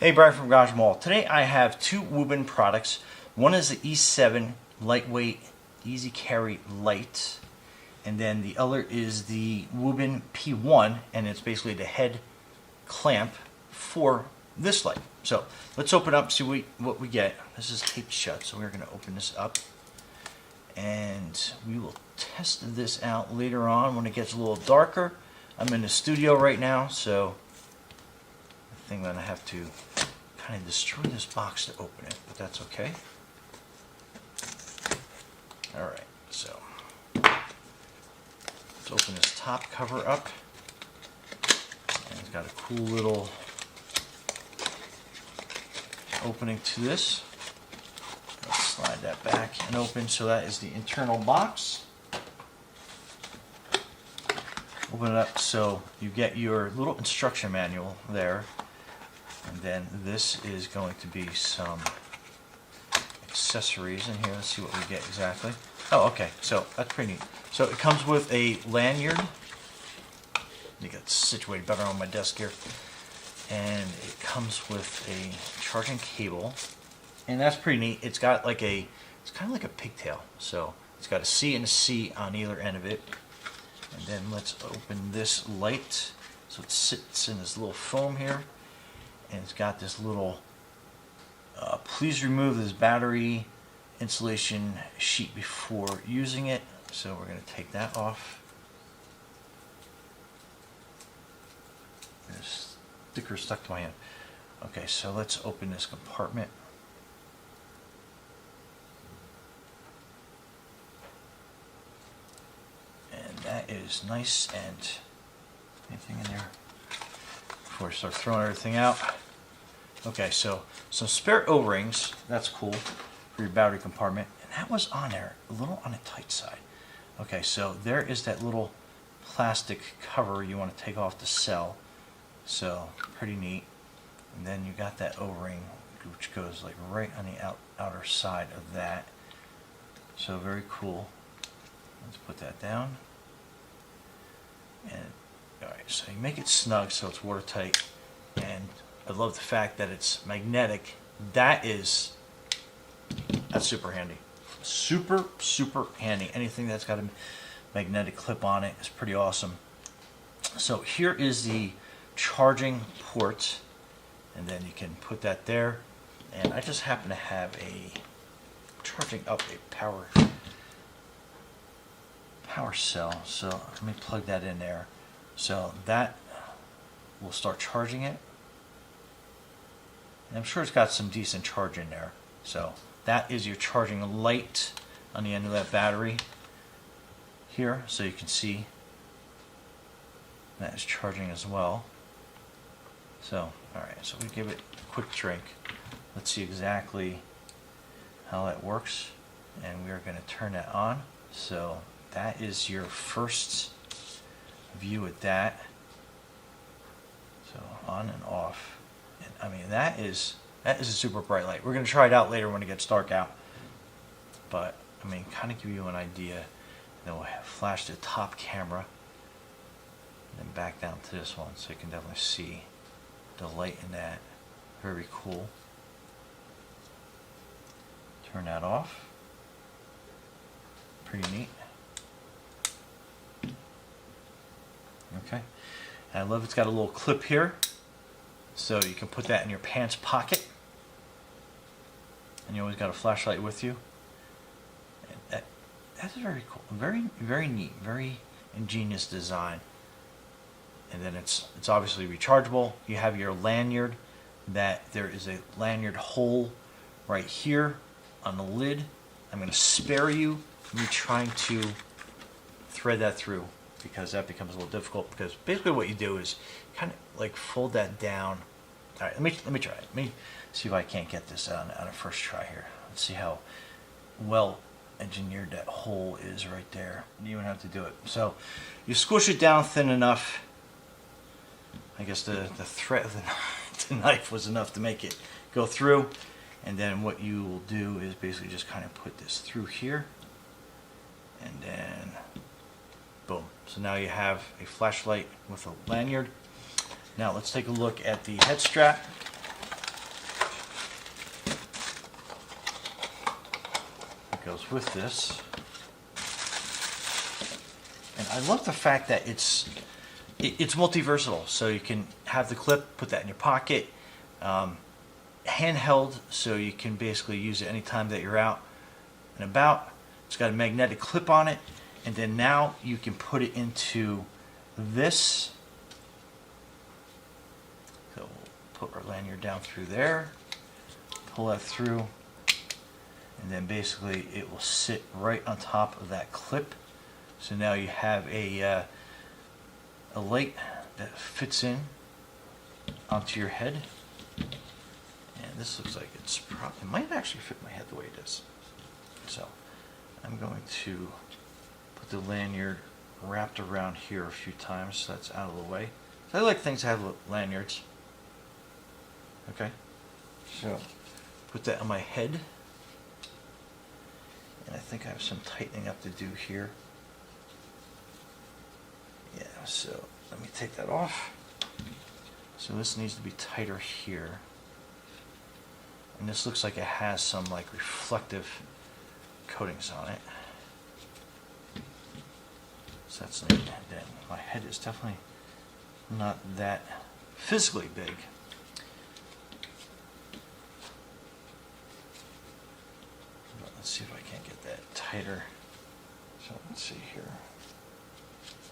Hey, Brian from Rechargeable. Today I have two WUBEN products. One is the E7 Lightweight Easy Carry Light, and then the other is the WUBEN P1, and it's basically the head clamp for this light. So let's open up, see what we get. This is taped shut, so we're going to open this up, and we will test this out later on when it gets a little darker. I'm in the studio right now, so I think I'm going to have to kind of destroy this box to open it, but that's okay. Alright, so let's open this top cover up. And it's got a cool little opening to this. Let's slide that back and open. So that is the internal box. Open it up so you get your little instruction manual there. And then this is going to be some accessories in here. Let's see what we get exactly. Oh, okay. So that's pretty neat. So it comes with a lanyard. You got it situated better on my desk here. And it comes with a charging cable. And that's pretty neat. It's got like it's kind of like a pigtail. So it's got a C and a C on either end of it. And then let's open this light. So it sits in this little foam here. And it's got this little, please remove this battery insulation sheet before using it. So we're going to take that off. There's a sticker stuck to my hand. Okay, so let's open this compartment. And that is nice. And anything in there before I start throwing everything out. Okay, so some spare O-rings, that's cool, for your battery compartment. And that was on there, a little on the tight side. Okay, so there is that little plastic cover you want to take off the cell. So, pretty neat. And then you got that O-ring, which goes like right on the outer side of that. So, very cool. Let's put that down. And, alright, so you make it snug so it's watertight. And I love the fact that it's magnetic. That's super handy. Super handy. Anything that's got a magnetic clip on it is pretty awesome. So here is the charging port, and then you can put that there. And I just happen to have charging up a power cell. So let me plug that in there. So that will start charging it. And I'm sure it's got some decent charge in there. So that is your charging light on the end of that battery here, so you can see that is charging as well. So, alright, so we give it a quick drink. Let's see exactly how that works. And we are going to turn that on. So that is your first view at that. So on and off. And I mean, that is a super bright light. We're going to try it out later when it gets dark out. But I mean, kind of give you an idea. And then we'll flash the top camera and then back down to this one, so you can definitely see the light in that. Very cool. Turn that off. Pretty neat. Okay. And I love it's got a little clip here. So you can put that in your pants pocket. And you always got a flashlight with you. And that's very cool. Very neat. Very ingenious design. And then it's obviously rechargeable. You have your lanyard. That there is a lanyard hole right here on the lid. I'm going to spare you me trying to thread that through, because that becomes a little difficult, because basically what you do is kind of like fold that down. Alright, let me try it. Let me see if I can't get this on a first try here. Let's see how well engineered that hole is right there. You don't have to do it. So you squish it down thin enough. I guess the thread of the knife was enough to make it go through. And then what you will do is basically just kind of put this through here. And then boom. So now you have a flashlight with a lanyard. Now let's take a look at the head strap. that goes with this. And I love the fact that it's multi-versatile. So you can have the clip, put that in your pocket, handheld, so you can basically use it anytime that you're out and about. It's got a magnetic clip on it, and then now you can put it into this. So we'll put our lanyard down through there, pull that through, and then basically it will sit right on top of that clip. So now you have a light that fits in onto your head. And this looks like it might actually fit my head the way it is. So I'm going to put the lanyard wrapped around here a few times so that's out of the way. So I like things that have lanyards. Okay, so put that on my head. And I think I have some tightening up to do here. Yeah, so let me take that off. So this needs to be tighter here. And this looks like it has some like reflective coatings on it. So that's neat. And then my head is definitely not that physically big. But let's see if I can't get that tighter. So let's see here.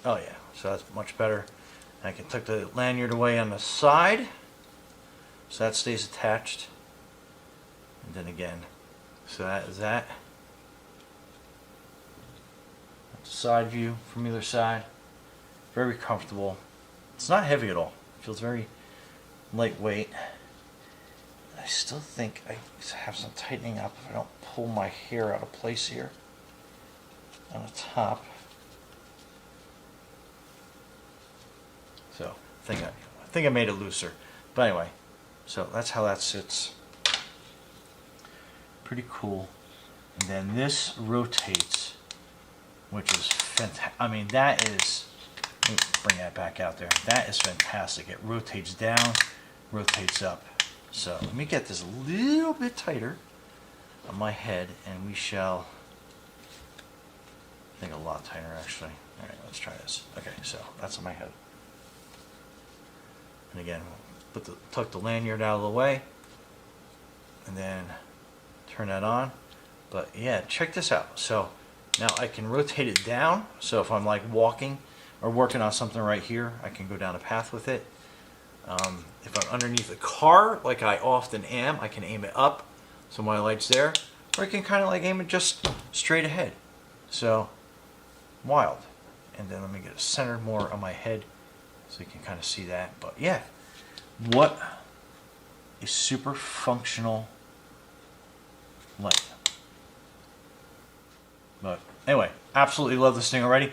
Oh yeah, so that's much better. I can tuck the lanyard away on the side, so that stays attached. And then again, so that is that. That's a side view from either side. Very comfortable. It's not heavy at all. It feels very lightweight. I still think I have some tightening up if I don't pull my hair out of place here on the top. So I think I made it looser. But anyway, so that's how that sits. Pretty cool. And then this rotates, which is fantastic. I mean, that is, let me bring that back out there. That is fantastic. It rotates down, rotates up. So let me get this a little bit tighter on my head, and we shall, I think a lot tighter actually. All right, let's try this. Okay, so that's on my head. And again, tuck the lanyard out of the way, and then turn that on. But yeah, check this out. So now I can rotate it down. So if I'm like walking or working on something right here, I can go down a path with it. If I'm underneath a car, like I often am, I can aim it up, so my light's there. Or I can kind of like aim it just straight ahead. So wild. And then let me get it centered more on my head, so you can kind of see that. But yeah, what a super functional light. But anyway, absolutely love this thing already.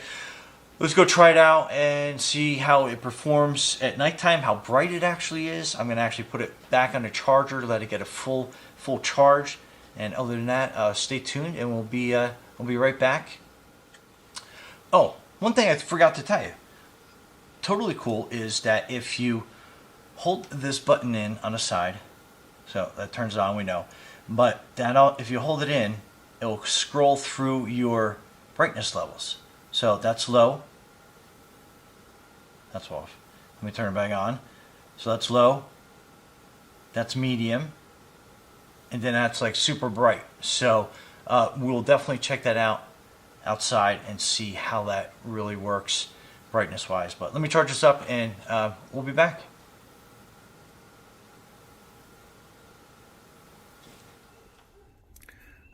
Let's go try it out and see how it performs at nighttime, how bright it actually is. I'm going to actually put it back on the charger to let it get a full charge. And other than that, stay tuned, and we'll be right back. Oh, one thing I forgot to tell you. Totally cool is that if you hold this button in on the side, so that turns it on, we know, but if you hold it in, it will scroll through your brightness levels. So that's low, that's off. Let me turn it back on. So that's low, that's medium, and then that's like super bright. So we'll definitely check that out outside and see how that really works brightness wise. But let me charge this up, and we'll be back.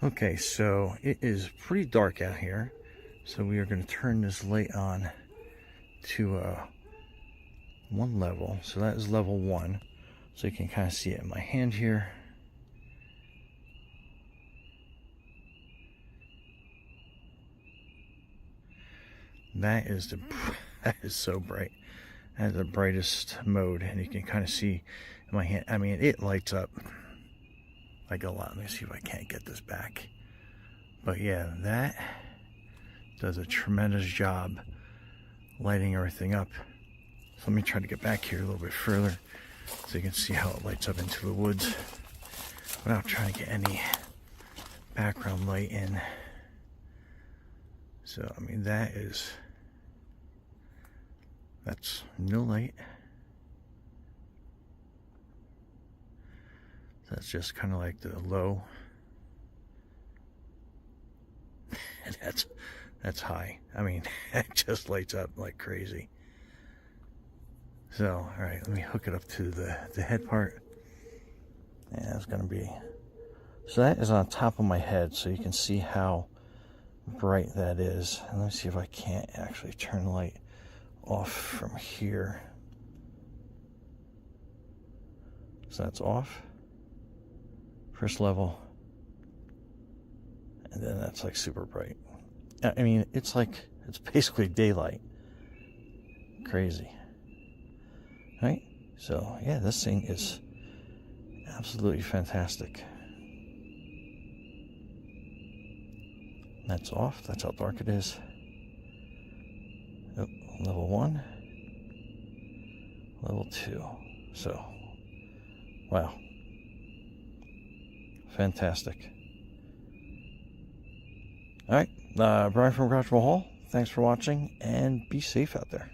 Okay, so it is pretty dark out here, so we are going to turn this light on to one level. So that is level 1, so you can kind of see it in my hand here. That is so bright. That is the brightest mode, and you can kind of see in my hand. I mean, it lights up like a lot. Let me see if I can't get this back. But yeah, that does a tremendous job lighting everything up. So let me try to get back here a little bit further so you can see how it lights up into the woods without trying to get any background light in. So, I mean, that's no light. That's just kind of like the low. And that's high. I mean, it just lights up like crazy. So, all right, let me hook it up to the head part. Yeah, it's going to be... So that is on top of my head, so you can see how bright that is. And let me see if I can't actually turn the light off from here. So that's off. First level. And then that's like super bright. I mean, it's basically daylight. Crazy. Right? So, yeah, this thing is absolutely fantastic. That's off. That's how dark it is. Oh, level 1. Level 2. So, wow. Fantastic. All right. Brian from Rechargeable Hall. Thanks for watching, and be safe out there.